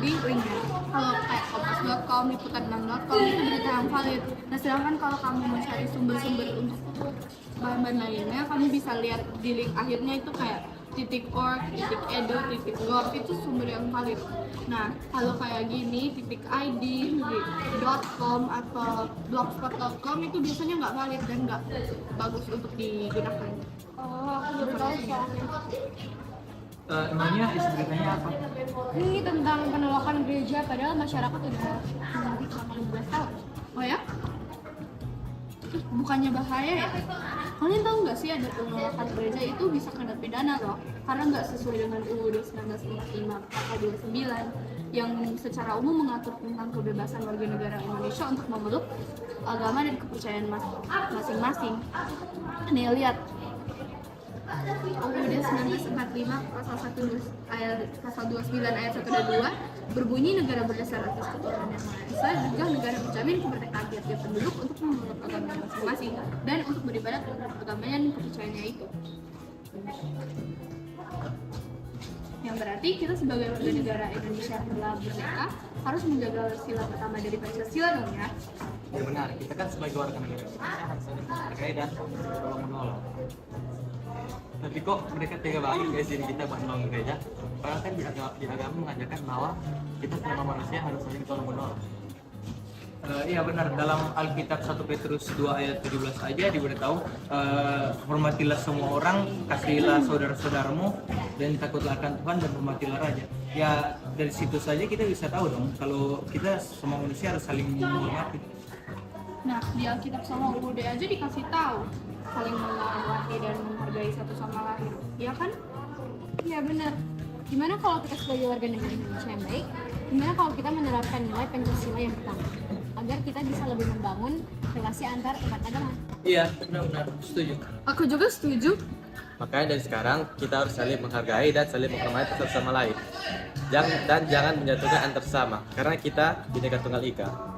di linknya. Kalau kayak kompas.com, liputan6.com itu berita yang valid. Nah sedangkan kalau kamu mencari sumber-sumber untuk bahan-bahan lainnya, kamu bisa lihat di link akhirnya itu kayak .org, .edu, .gov itu sumber yang valid. Nah kalau kayak gini .id, .com atau blogspot.com itu biasanya nggak valid dan nggak bagus untuk digunakan. Oh, aku baru tahu soalnya. Emangnya isi beritanya apa? Ini tentang penolakan gereja, padahal masyarakat udah menanti selama 15 tahun. Oh ya? Bukannya bahaya ya? Kalian tahu nggak sih ada penolakan gereja itu bisa kena pidana loh, karena nggak sesuai dengan UUD 1945 pasal 29 yang secara umum mengatur tentang kebebasan warga negara Indonesia untuk memeluk agama dan kepercayaan masing-masing. Nih lihat, UUD 1945 pasal 1 ayat pasal 29 ayat 1 dan 2 berbunyi negara berdasar atas ketuhanan yang Maha Esa juga negara menjamin kemerdekaan tiap-tiap penduduk untuk memeluk agama masing-masing dan untuk beribadah terhadap agamanya dan kepercayaannya itu. Yang berarti kita sebagai warga negara Indonesia yang telah merdeka harus menjaga sila pertama dari Pancasila dong ya. Ya benar, kita kan sebagai warga negara Indonesia harus saling menghargai dan tolong menolong. Tapi kok mereka tega banget guys jadi kita buat menolong gereja? Padahal kan di agama mengajarkan bahwa kita selama manusia harus saling tolong menolong. Iya benar, dalam Alkitab 1 Petrus 2 ayat 17 aja diberitahu hormatilah semua orang, kasihilah saudara-saudaramu dan takutlah akan Tuhan dan hormatilah raja. Ya dari situ saja kita bisa tahu dong kalau kita semua manusia harus saling menghormati. Nah, di Alkitab sama UUD aja dikasih tahu saling menghormati dan menghargai satu sama lain. Iya kan? Iya benar. Gimana kalau kita sebagai warga negara Indonesia yang baik? Gimana kalau kita menerapkan nilai Pancasila yang pertama agar kita bisa lebih membangun relasi antar umat agama? Iya benar-benar setuju. Aku juga setuju. Makanya dari sekarang kita harus saling menghargai dan saling menghormati satu sama lain. Jangan menjatuhkan antar sesama karena kita Bhinneka Tunggal Ika.